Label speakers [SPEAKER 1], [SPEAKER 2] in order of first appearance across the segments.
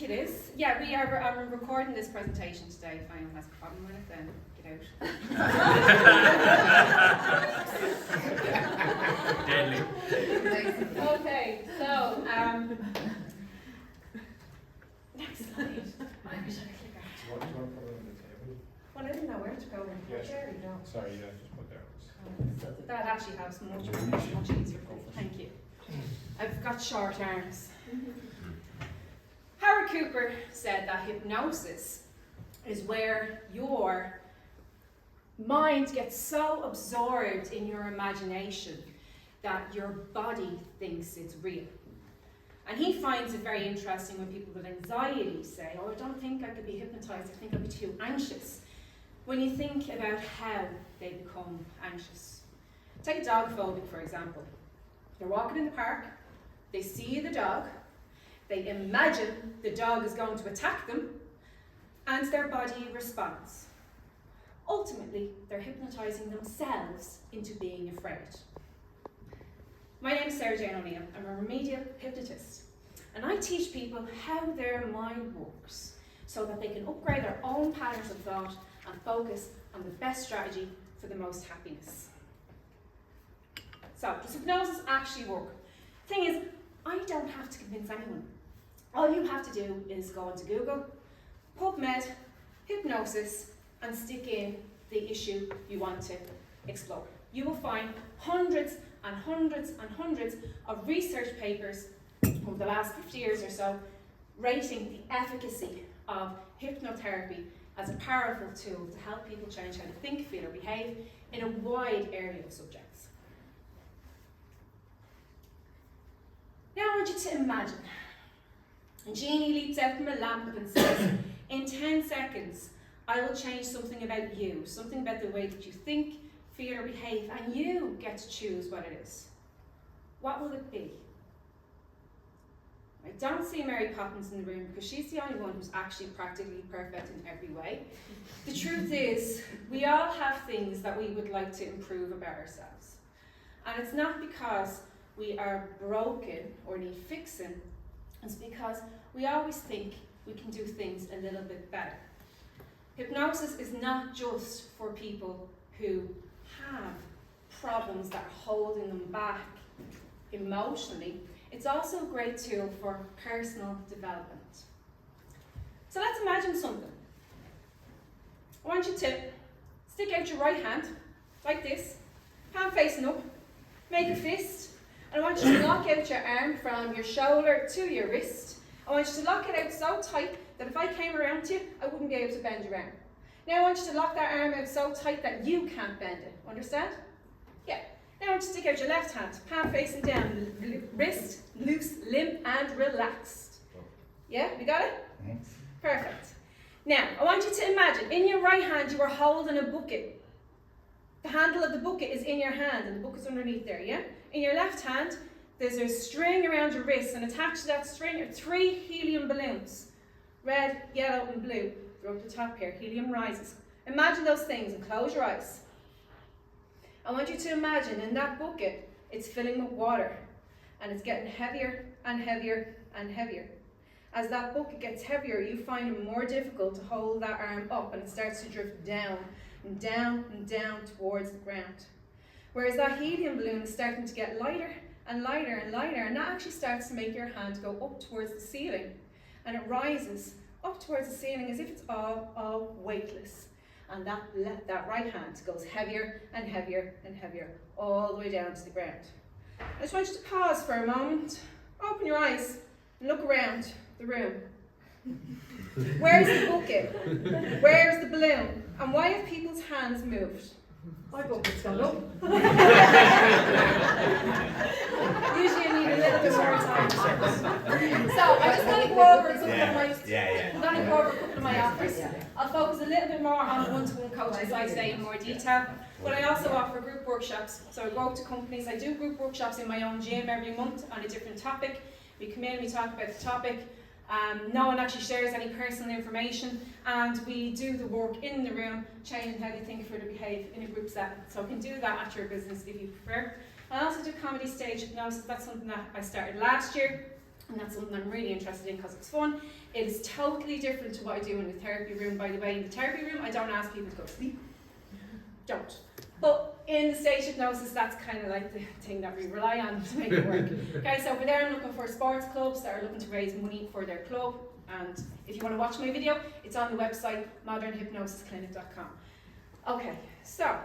[SPEAKER 1] it is. Yeah, I'm recording this presentation today. If anyone has a problem with it, then get out.
[SPEAKER 2] Deadly.
[SPEAKER 1] Okay, so, next slide.
[SPEAKER 3] Do you want to put it on the table?
[SPEAKER 1] Well, I didn't know where to go.
[SPEAKER 3] Yeah,
[SPEAKER 1] There we go.
[SPEAKER 3] Sorry, yeah, just put there.
[SPEAKER 1] That actually helps much easier for me. Thank you. I've got short arms. Howard Cooper said that hypnosis is where your mind gets so absorbed in your imagination that your body thinks it's real. And he finds it very interesting when people with anxiety say, oh, I don't think I could be hypnotized, I think I'd be too anxious. When you think about how they become anxious. Take a dog phobic, for example. They're walking in the park, they see the dog, they imagine the dog is going to attack them, and their body responds. Ultimately, they're hypnotizing themselves into being afraid. My name is Sarah Jane O'Neill. I'm a remedial hypnotist, and I teach people how their mind works so that they can upgrade their own patterns of thought and focus on the best strategy for the most happiness. So, does hypnosis actually work? Thing is, I don't have to convince anyone. All you have to do is go into Google, PubMed, hypnosis, and stick in the issue you want to explore. You will find hundreds and hundreds and hundreds of research papers over the last 50 years or so rating the efficacy of hypnotherapy as a powerful tool to help people change how to think, feel, or behave in a wide area of subjects. Now I want you to imagine a genie leaps out from a lamp and says, in 10 seconds, I will change something about you, something about the way that you think, feel, or behave, and you get to choose what it is. What will it be? I don't see Mary Poppins in the room because she's the only one who's actually practically perfect in every way. The truth is, we all have things that we would like to improve about ourselves. And it's not because we are broken or need fixing, it's because we always think we can do things a little bit better. Hypnosis is not just for people who have problems that are holding them back emotionally. It's also a great tool for personal development. So let's imagine something. I want you to stick out your right hand, like this, hand facing up, make a fist, and I want you to lock out your arm from your shoulder to your wrist. I want you to lock it out so tight that if I came around to you, I wouldn't be able to bend your arm. Now I want you to lock that arm out so tight that you can't bend it. Understand? Yeah. Now I want you to stick out your left hand, palm facing down, wrist loose, limp, and relaxed. Yeah, we got it? Mm-hmm. Perfect. Now, I want you to imagine, in your right hand you are holding a bucket. The handle of the bucket is in your hand and the bucket's underneath there, yeah? In your left hand, there's a string around your wrist, and attached to that string are 3 helium balloons. Red, yellow, and blue. They're up the top here. Helium rises. Imagine those things and close your eyes. I want you to imagine in that bucket, it's filling with water, and it's getting heavier and heavier and heavier. As that bucket gets heavier, you find it more difficult to hold that arm up, and it starts to drift down and down and down towards the ground. Whereas that helium balloon is starting to get lighter and lighter and lighter, and that actually starts to make your hand go up towards the ceiling, and it rises up towards the ceiling as if it's all weightless. And that right hand goes heavier and heavier and heavier all the way down to the ground. I just want you to pause for a moment, open your eyes, and look around the room. Where's the bucket? Where's the balloon? And why have people's hands moved?
[SPEAKER 4] My bucket's gone up.
[SPEAKER 1] Usually I need a little bit more time. So I'm just going to go over a couple of my offers. I'll focus a little bit more on one-to-one coaching side today in more detail. But I also offer group workshops. So I go up to companies, I do group workshops in my own gym every month on a different topic. We come in, we talk about the topic. No one actually shares any personal information, and we do the work in the room, changing how they think, feel, or behave in a group setting. So you can do that at your business if you prefer. I also do comedy stage hypnosis. That's something that I started last year. And that's something I'm really interested in because it's fun. It is totally different to what I do in the therapy room, by the way. In the therapy room, I don't ask people to go to sleep. Don't. But in the stage hypnosis, that's kind of like the thing that we rely on to make it work. Okay, so over there I'm looking for sports clubs that are looking to raise money for their club. And if you want to watch my video, it's on the website modernhypnosisclinic.com. Okay, so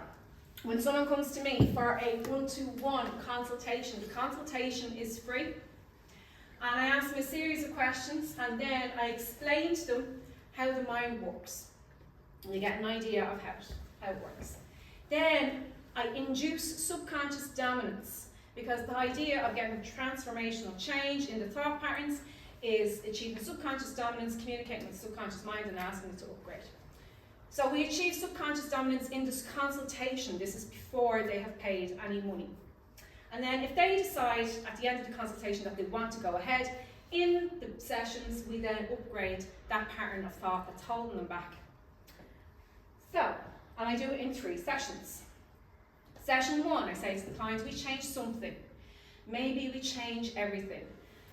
[SPEAKER 1] when someone comes to me for a one-to-one consultation, the consultation is free. And I ask them a series of questions, and then I explain to them how the mind works. And you get an idea of how it works. Then I induce subconscious dominance, because the idea of getting transformational change in the thought patterns is achieving subconscious dominance, communicating with the subconscious mind and asking it to upgrade. So we achieve subconscious dominance in this consultation. This is before they have paid any money. And then if they decide at the end of the consultation that they want to go ahead, in the sessions we then upgrade that pattern of thought that's holding them back. So, and I do it in 3 sessions. Session 1, I say to the client, we change something. Maybe we change everything.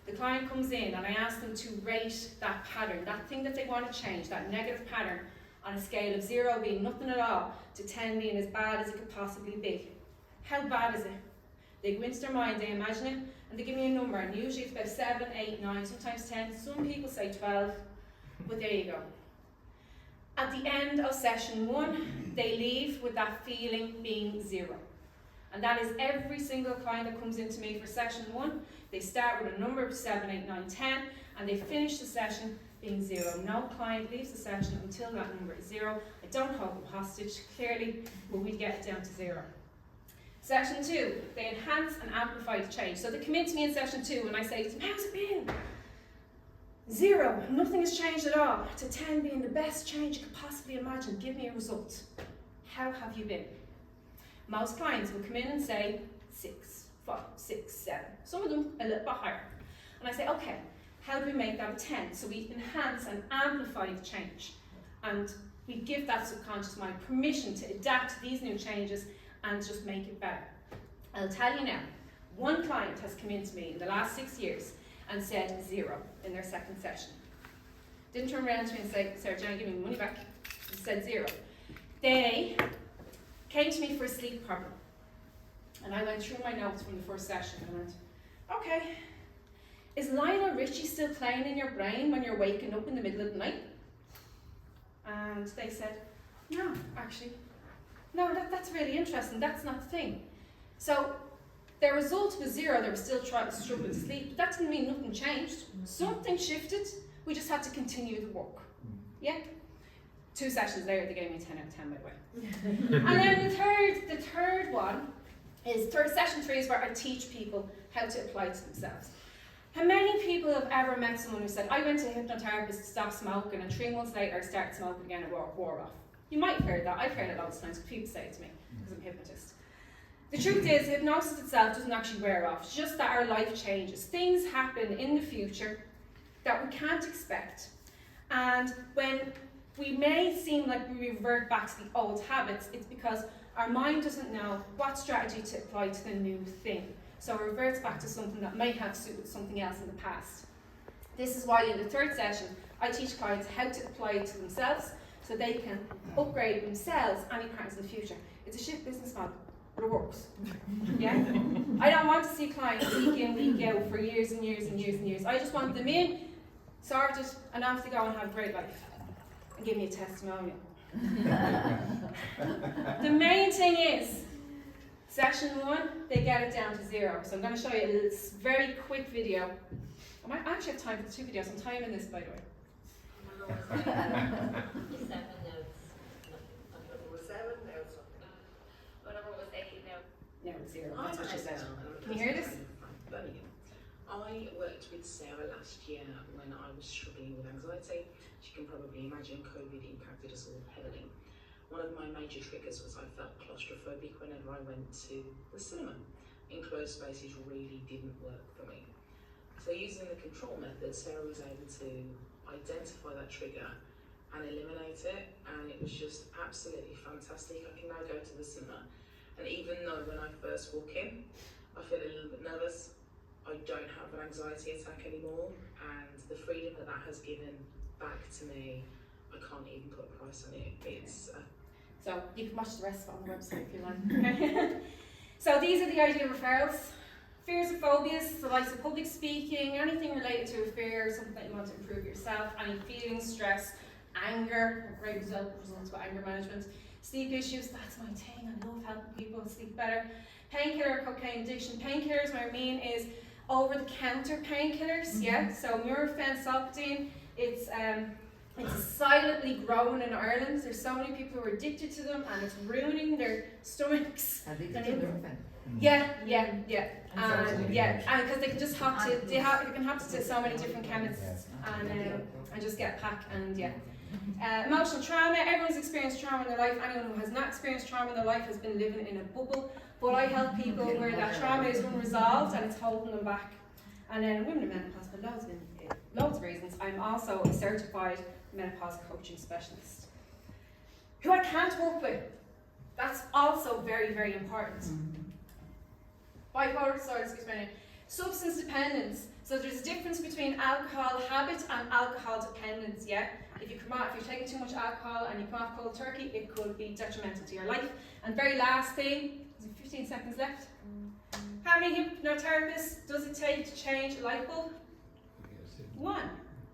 [SPEAKER 1] The client comes in and I ask them to rate that pattern, that thing that they want to change, that negative pattern, on a scale of 0 being nothing at all to 10 being as bad as it could possibly be. How bad is it? They go into their mind, they imagine it, and they give me a number, and usually it's about 7, 8, 9, sometimes 10, some people say 12, but there you go. At the end of session 1, they leave with that feeling being 0. And that is every single client that comes into me for session 1. They start with a number of 7, 8, 9, 10, and they finish the session being 0. No client leaves the session until that number is 0. I don't hold them hostage, clearly, but we get it down to 0. Session 2, they enhance and amplify the change. So they come into me in session 2 and I say to them, how's it been? 0, nothing has changed at all, to 10 being the best change you could possibly imagine. Give me a result. How have you been? Most clients will come in and say 6, 5, 6, 7. Some of them a little bit higher. And I say, okay, how do we make that a 10? So we enhance and amplify the change. And we give that subconscious mind permission to adapt to these new changes and just make it better. I'll tell you now, one client has come into me in the last 6 years and said 0 in their second session. Didn't turn around to me and say, Sarah Jane, give me money back. He said 0. They came to me for a sleep problem. And I went through my notes from the first session and went, okay, is Lionel Richie still playing in your brain when you're waking up in the middle of the night? And they said, no, actually. No, that's really interesting. That's not the thing. So their result was 0. They were still struggling to sleep. But that didn't mean nothing changed. Something shifted. We just had to continue the work. Yeah? 2 sessions later, they gave me 10 out of 10, by the way. And then the third one is session 3 is where I teach people how to apply it to themselves. How many people have ever met someone who said, I went to a hypnotherapist to stop smoking, and 3 months later I started smoking again and wore off? You might have heard that. I've heard it lots of times because people say it to me because I'm a hypnotist. The truth is, hypnosis itself doesn't actually wear off. It's just that our life changes. Things happen in the future that we can't expect. And when we may seem like we revert back to the old habits, it's because our mind doesn't know what strategy to apply to the new thing. So it reverts back to something that may have suited something else in the past. This is why in the 3rd session, I teach clients how to apply it to themselves so they can upgrade themselves any patterns in the future. It's a shit business model, but it works. Yeah? I don't want to see clients week in, week out for years and years and years and years. I just want them in, sorted, and off to go and have a great life. And give me a testimonial. The main thing is, session 1, they get it down to 0. So I'm going to show you a little, very quick video. I might actually have time for 2 videos. I'm timing this, by the way.
[SPEAKER 2] 7 notes. Whatever was 8 now.
[SPEAKER 1] No, it's 0. That's what she said. Can you hear this?
[SPEAKER 5] I worked with Sarah last year when I was struggling with anxiety. As you can probably imagine, COVID impacted us all heavily. One of my major triggers was I felt claustrophobic whenever I went to the cinema. Enclosed spaces really didn't work for me. So using the control method, Sarah was able to identify that trigger and eliminate it, and it was just absolutely fantastic. I can now go to the cinema, and even though when I first walk in, I feel a little bit nervous, I don't have an anxiety attack anymore, and the freedom that that has given back to me, I can't even put a price on it. It's
[SPEAKER 1] So you can watch the rest of it on the website if you like. Okay. So these are the ideal referrals. Fears and phobias, the likes of public speaking, anything related to a fear, something that you want to improve yourself, any feelings, stress, anger, great results with anger management, sleep issues, that's my thing, I love helping people sleep better. Painkiller, cocaine addiction. Painkillers, what I mean is over-the-counter painkillers, yeah? So Nurofen, Solpadeine, it's silently growing in Ireland. There's so many people who are addicted to them and it's ruining their stomachs.
[SPEAKER 4] Addicted to Nurofen.
[SPEAKER 1] Yeah,
[SPEAKER 4] And
[SPEAKER 1] because they can just hop to, they can hop to so many different chemists and just get packed and yeah. Emotional trauma, everyone's experienced trauma in their life. Anyone who has not experienced trauma in their life has been living in a bubble. But I help people where that trauma is unresolved and it's holding them back. And then women in menopause for loads of reasons. I'm also a certified menopause coaching specialist. Who I can't work with. That's also very, very important. Bipolar disorder, schizophrenia. Substance dependence. So there's a difference between alcohol habit and alcohol dependence, yeah? If you're taking too much alcohol and you come off cold turkey, it could be detrimental to your life. And very last thing, there's 15 seconds left. How many hypnotherapists does it take to change a light bulb? One.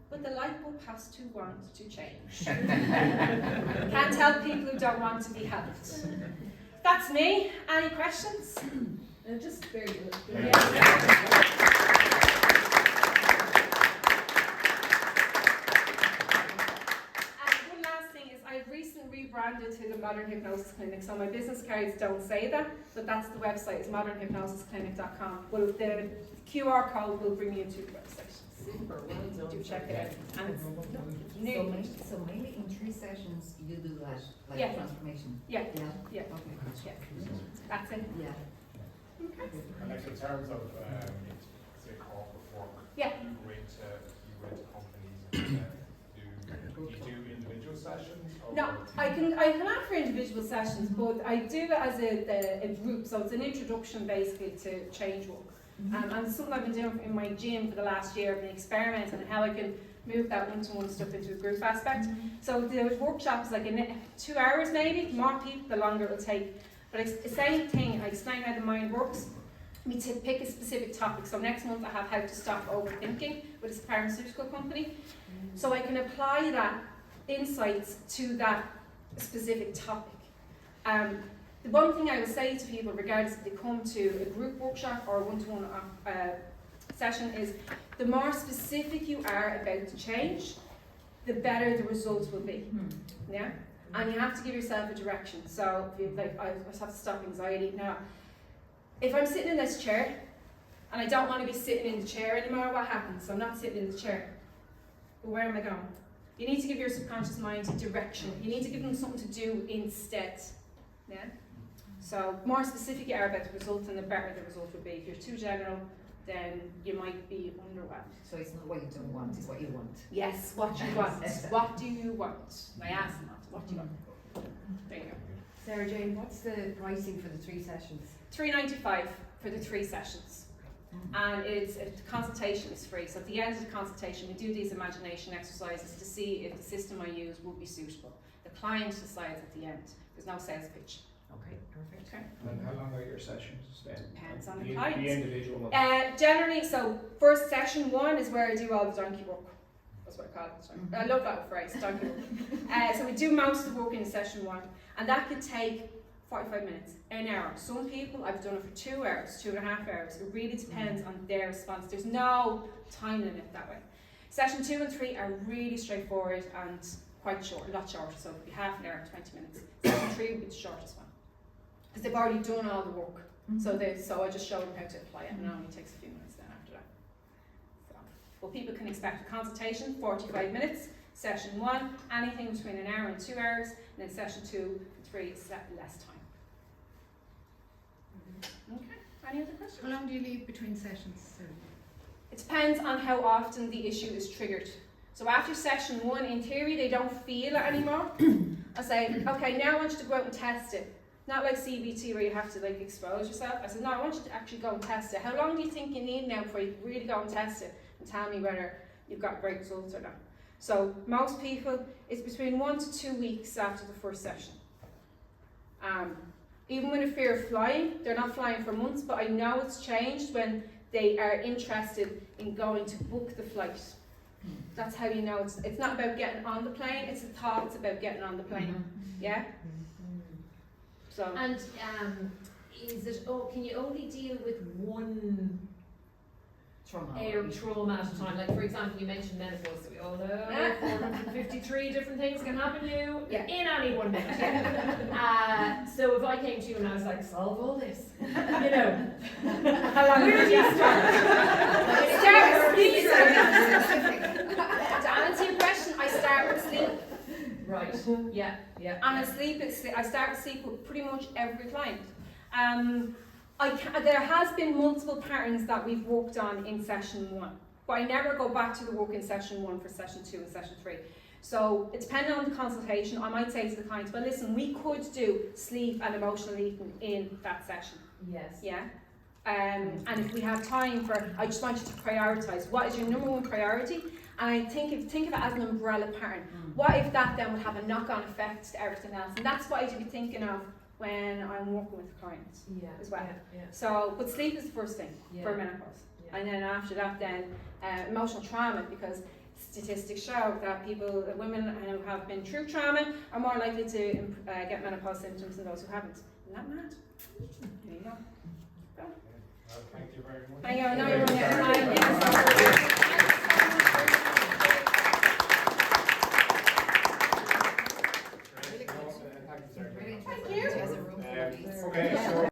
[SPEAKER 1] But the light bulb has to want to change. Can't help people who don't want to be helped. That's me. Any questions?
[SPEAKER 4] just very good.
[SPEAKER 1] I've recently rebranded to the Modern Hypnosis Clinic, so my business cards don't say that, but that's the website, it's modernhypnosisclinic.com. Well, the QR code will bring you to the website.
[SPEAKER 4] Super, well done.
[SPEAKER 1] Do check it out. And it's
[SPEAKER 4] So mainly in 3 sessions you do that, like
[SPEAKER 1] Yeah.
[SPEAKER 4] transformation?
[SPEAKER 1] Yeah.
[SPEAKER 4] Okay.
[SPEAKER 1] Yeah. That's it.
[SPEAKER 4] Yeah.
[SPEAKER 3] And like in terms of say corporate work,
[SPEAKER 1] Yeah.
[SPEAKER 3] you go into companies and do you do individual sessions? Or
[SPEAKER 1] No, I can offer individual sessions, but I do it as a group, so it's an introduction basically to change work. And something I've been doing in my gym for the last year. I've been experimenting on how I can move that one-to-one stuff into a group aspect. So the workshop is like 2 hours maybe, the more people the longer it will take. But it's the same thing, I explain how the mind works. We pick a specific topic. So next month I have how to stop overthinking with a pharmaceutical company. So I can apply that insights to that specific topic. The one thing I would say to people, regardless if they come to a group workshop or a one-to-one session, is the more specific you are about the change, the better the results will be. Yeah, and you have to give yourself a direction. So if you like, I just have to stop anxiety. Now, if I'm sitting in this chair and I don't want to be sitting in the chair anymore, what happens? So I'm not sitting in the chair. But where am I going? You need to give your subconscious mind direction. You need to give them something to do instead. Yeah. So more specific you are about the result, and the better the result will be. If you're too general, then you might be underwhelmed.
[SPEAKER 4] So it's not what you don't want, it's what you want.
[SPEAKER 1] Yes, what you want. What do you want? I asked them that. What do you want? There you go.
[SPEAKER 4] Sarah Jane, what's the pricing for the 3 sessions?
[SPEAKER 1] $3.95 for the 3 sessions. And the consultation is free. So at the end of the consultation, we do these imagination exercises to see if the system I use will be suitable. The client decides at the end. There's no sales pitch.
[SPEAKER 4] Okay, perfect.
[SPEAKER 1] Okay.
[SPEAKER 3] And how long are your sessions then?
[SPEAKER 1] Depends on the
[SPEAKER 3] The
[SPEAKER 1] client.
[SPEAKER 3] individual one?
[SPEAKER 1] Generally, so first session 1 is where I do all the donkey work. That's what I call it. Sorry. I love that phrase, donkey work. So we do most of the work in session 1, and that could take 45 minutes, an hour. Some people, I've done it for 2 hours, 2.5 hours. It really depends on their response. There's no time limit that way. Session 2 and 3 are really straightforward and quite short, a lot shorter. So it could be half an hour, 20 minutes. Session 3 would be the shortest one, because they've already done all the work. So I just show them how to apply it, and it only takes a few minutes then after that. So, well, people can expect a consultation, 45 minutes. Session 1, anything between an hour and 2 hours, and then session 2 and 3 is less time. Okay, any other questions?
[SPEAKER 6] How long do you leave between sessions?
[SPEAKER 1] It depends on how often the issue is triggered. So after session 1, in theory, they don't feel it anymore. I say, okay, now I want you to go out and test it. Not like CBT where you have to like expose yourself. I said, no, I want you to actually go and test it. How long do you think you need now before you really go and test it and tell me whether you've got great results or not? So most people, it's between 1 to 2 weeks after the first session. Even with a fear of flying, they're not flying for months, but I know it's changed when they are interested in going to book the flight. That's how you know it's not about getting on the plane, it's the thoughts about getting on the plane. Yeah? So
[SPEAKER 7] And is it? Oh, can you only deal with one trauma at a time? Like, for example, you mentioned menopause. So we all know 453 different things can happen to you in any 1 minute. So if I came to you and I was like, solve all this, you know, where do you start?
[SPEAKER 1] start with sleep. To answer your question, I start with sleep.
[SPEAKER 7] Right. Yeah.
[SPEAKER 1] And I start with sleep with pretty much every client. There has been multiple patterns that we've worked on in session 1, but I never go back to the work in session 1 for session 2 and session 3. So it depending on the consultation, I might say to the client, well listen, we could do sleep and emotional eating in that session.
[SPEAKER 7] Yes.
[SPEAKER 1] Yeah. And if we have time I just want you to prioritise what is your number 1 priority, and I think of it as an umbrella pattern. What if that then would have a knock-on effect to everything else? And that's what I should be thinking of when I'm working with clients as well. So, but sleep is the first thing for menopause. And then after that then, emotional trauma, because statistics show that women who have been through trauma are more likely to get menopause symptoms than those who haven't. Isn't that mad? There you go.
[SPEAKER 3] Thank you very much.
[SPEAKER 1] I know,